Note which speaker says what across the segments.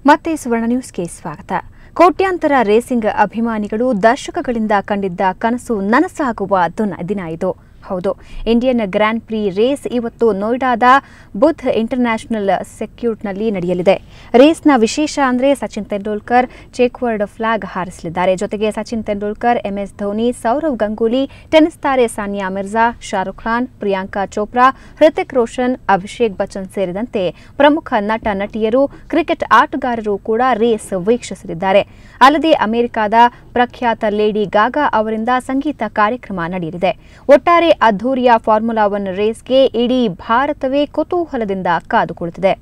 Speaker 1: ಮತ್ತೆ ಸುವರ್ಣ ನ್ಯೂಸ್ಗೆ ಸ್ವಾಗತ. ಕೋಟ್ಯಾಂತರ ರೇಸಿಂಗ್ ಅಭಿಮಾನಿಗಳು ದಶಕಗಳಿಂದ ಕಂಡಿದ್ದ ಕನಸು ನನಸಾಗುವ ದಿನ ಇದು. ಹೌದು, ಇಂಡಿಯನ್ ಗ್ರ್ಯಾಂಡ್ ಪ್ರಿ ರೇಸ್ ಇವತ್ತು ನೋಯ್ಡಾದ ಬುಧ್ ಇಂಟರ್ನ್ಯಾಷನಲ್ ಸರ್ಕ್ಯೂಟ್ನಲ್ಲಿ ನಡೆಯಲಿದೆ. ರೇಸ್ನ ವಿಶೇಷ ಅಂದರೆ ಸಚಿನ್ ತೆಂಡೂಲ್ಕರ್ ಚೆಕ್ವರ್ಡ್ ಫ್ಲಾಗ್ ಹಾರಿಸಲಿದ್ದಾರೆ. ಜೊತೆಗೆ ಸಚಿನ್ ತೆಂಡೂಲ್ಕರ್, MS ಧೋನಿ, ಸೌರವ್ ಗಂಗೂಲಿ, ಟೆನ್ನಿಸ್ ತಾರೆ ಸಾನಿಯಾ ಮಿರ್ಜಾ, ಶಾರುಖ್ ಖಾನ್, ಪ್ರಿಯಾಂಕಾ ಚೋಪ್ರಾ, ಹೃತಿಕ್ ರೋಷನ್, ಅಭಿಷೇಕ್ ಬಚ್ಚನ್ ಸೇರಿದಂತೆ ಪ್ರಮುಖ ನಟ ನಟಿಯರು, ಕ್ರಿಕೆಟ್ ಆಟಗಾರರು ಕೂಡ ರೇಸ್ ವೀಕ್ಷಿಸಲಿದ್ದಾರೆ. ಅಲ್ಲದೆ ಅಮೆರಿಕದ ಪ್ರಖ್ಯಾತ ಲೇಡಿ ಗಾಗಾ ಅವರಿಂದ ಸಂಗೀತ ಕಾರ್ಯಕ್ರಮ ನಡೆಯಲಿದೆ. ಒಟ್ಟಾರೆ ಅದ್ಧೂರಿಯ ಫಾರ್ಮುಲಾ 1 ರೇಸ್ಗೆ ಇಡೀ ಭಾರತವೇ ಕುತೂಹಲದಿಂದ ಕಾದು ಕುಳಿತಿದೆ.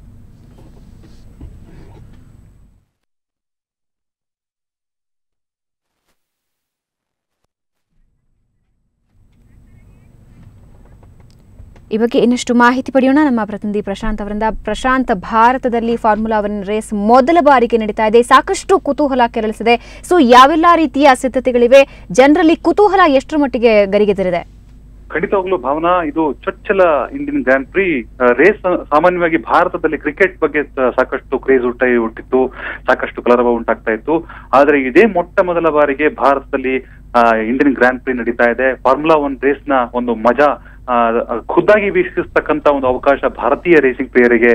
Speaker 1: ಈ ಬಗ್ಗೆ ಇನ್ನಷ್ಟು ಮಾಹಿತಿ ಪಡೆಯೋಣ ನಮ್ಮ ಪ್ರತಿನಿಧಿ ಪ್ರಶಾಂತ್ ಅವರಿಂದ. ಪ್ರಶಾಂತ್, ಭಾರತದಲ್ಲಿ ಫಾರ್ಮುಲಾ 1 ರೇಸ್ ಮೊದಲ ಬಾರಿಗೆ ನಡೀತಾ ಇದೆ. ಸಾಕಷ್ಟು ಕುತೂಹಲ ಕೆರಳಿಸಿದೆ. ಸೊ ಯಾವೆಲ್ಲ ರೀತಿಯ ಸಿದ್ಧತೆಗಳಿವೆ? ಜನರಲ್ಲಿ ಕುತೂಹಲ ಎಷ್ಟರ ಮಟ್ಟಿಗೆ ಗರಿಗೆದರಿದೆ?
Speaker 2: ಖಂಡಿತವಾಗ್ಲೂ ಭಾವನಾ, ಇದು ಚೊಚ್ಚಲ ಇಂಡಿಯನ್ ಗ್ರ್ಯಾಂಡ್ ಪ್ರಿ ರೇಸ್. ಸಾಮಾನ್ಯವಾಗಿ ಭಾರತದಲ್ಲಿ ಕ್ರಿಕೆಟ್ ಬಗ್ಗೆ ಸಾಕಷ್ಟು ಕ್ರೇಜ್ ಹುಟ್ಟಿತ್ತು, ಸಾಕಷ್ಟು ಕಲರವ ಉಂಟಾಗ್ತಾ ಇತ್ತು. ಆದ್ರೆ ಇದೇ ಮೊಟ್ಟ ಮೊದಲ ಬಾರಿಗೆ ಭಾರತದಲ್ಲಿ ಇಂಡಿಯನ್ ಗ್ರ್ಯಾಂಡ್ ಪ್ರಿ ನಡೀತಾ ಇದೆ. ಫಾರ್ಮುಲಾ 1 ರೇಸ್ ನ ಒಂದು ಮಜಾ ಖುದ್ದಾಗಿ ವೀಕ್ಷಿಸತಕ್ಕಂತ ಒಂದು ಅವಕಾಶ ಭಾರತೀಯ ರೇಸಿಂಗ್ ಪ್ಲೇಯರಿಗೆ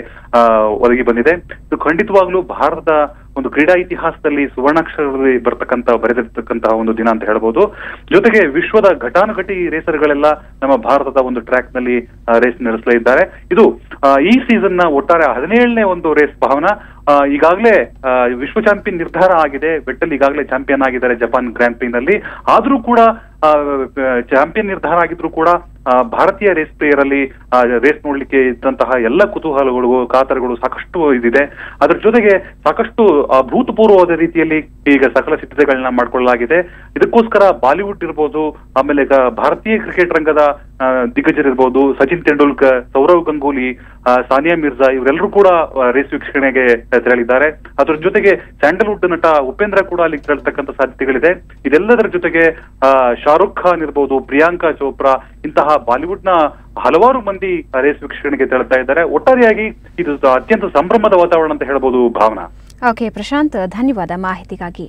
Speaker 2: ಒದಗಿ ಬಂದಿದೆ. ಇದು ಖಂಡಿತವಾಗ್ಲೂ ಭಾರತದ ಒಂದು ಕ್ರೀಡಾ ಇತಿಹಾಸದಲ್ಲಿ ಸುವರ್ಣಾಕ್ಷರದಲ್ಲಿ ಬರೆದಿರ್ತಕ್ಕಂತಹ ಒಂದು ದಿನ ಅಂತ ಹೇಳ್ಬೋದು. ಜೊತೆಗೆ ವಿಶ್ವದ ಘಟಾನುಘಟಿ ರೇಸರ್ಗಳೆಲ್ಲ ನಮ್ಮ ಭಾರತದ ಒಂದು ಟ್ರ್ಯಾಕ್ ನಲ್ಲಿ ರೇಸ್ ನಡೆಸಲಿದ್ದಾರೆ. ಇದು ಈ ಸೀಸನ್ ನ ಒಟ್ಟಾರೆ 17ನೇ ಒಂದು ರೇಸ್ ಭಾವನಾ. ಈಗಾಗಲೇ ವಿಶ್ವ ಚಾಂಪಿಯನ್ ನಿರ್ಧಾರ ಆಗಿದೆ. ಬೆಟ್ಟಲ್ ಈಗಾಗಲೇ ಚಾಂಪಿಯನ್ ಆಗಿದ್ದಾರೆ ಜಪಾನ್ ಗ್ರ್ಯಾಂಡ್ ಪ್ರಿ ನಲ್ಲಿ. ಆದ್ರೂ ಕೂಡ ಚಾಂಪಿಯನ್ ನಿರ್ಧಾರ ಆಗಿದ್ರು ಕೂಡ ಭಾರತೀಯ ರೇಸ್ ಪ್ಲೇಯರ್ ಅಲ್ಲಿ ರೇಸ್ ನೋಡ್ಲಿಕ್ಕೆ ಇದ್ದಂತಹ ಎಲ್ಲ ಕುತೂಹಲಗಳು, ಕಾತರಗಳು ಸಾಕಷ್ಟು ಇದಿದೆ. ಅದ್ರ ಜೊತೆಗೆ ಸಾಕಷ್ಟು ಅಭೂತಪೂರ್ವವಾದ ರೀತಿಯಲ್ಲಿ ಈಗ ಸಕಲ ಸಿದ್ಧತೆಗಳನ್ನ ಮಾಡ್ಕೊಳ್ಳಲಾಗಿದೆ. ಇದಕ್ಕೋಸ್ಕರ ಬಾಲಿವುಡ್ ಇರ್ಬೋದು, ಆಮೇಲೆ ಭಾರತೀಯ ಕ್ರಿಕೆಟ್ ರಂಗದ ದಿಗ್ಗಜರಿರ್ಬೋದು, ಸಚಿನ್ ತೆಂಡೂಲ್ಕರ್, ಸೌರವ್ ಗಂಗೂಲಿ, ಸಾನಿಯಾ ಮಿರ್ಜಾ ಇವರೆಲ್ಲರೂ ಕೂಡ ರೇಸ್ ವೀಕ್ಷಣೆಗೆ ತೆರಳಿದ್ದಾರೆ. ಅದರ ಜೊತೆಗೆ ಸ್ಯಾಂಡಲ್ವುಡ್ ನಟ ಉಪೇಂದ್ರ ಕೂಡ ಅಲ್ಲಿ ತೆರಳತಕ್ಕಂಥ ಸಾಧ್ಯತೆಗಳಿದೆ. ಇದೆಲ್ಲದರ ಜೊತೆಗೆ ಶಾರುಖ್ ಖಾನ್ ಇರ್ಬೋದು, ಪ್ರಿಯಾಂಕಾ ಚೋಪ್ರಾ ಇಂತಹ ಬಾಲಿವುಡ್ ನ ಹಲವಾರು ಮಂದಿ ರೇಸ್ ವೀಕ್ಷಣೆಗೆ ತೆರಳ್ತಾ ಇದ್ದಾರೆ. ಒಟ್ಟಾರೆಯಾಗಿ ಇದು ಅತ್ಯಂತ ಸಂಭ್ರಮದ ವಾತಾವರಣ ಅಂತ ಹೇಳ್ಬೋದು ಭಾವನಾ.
Speaker 1: ಓಕೆ ಪ್ರಶಾಂತ್, ಧನ್ಯವಾದ ಮಾಹಿತಿಗಾಗಿ.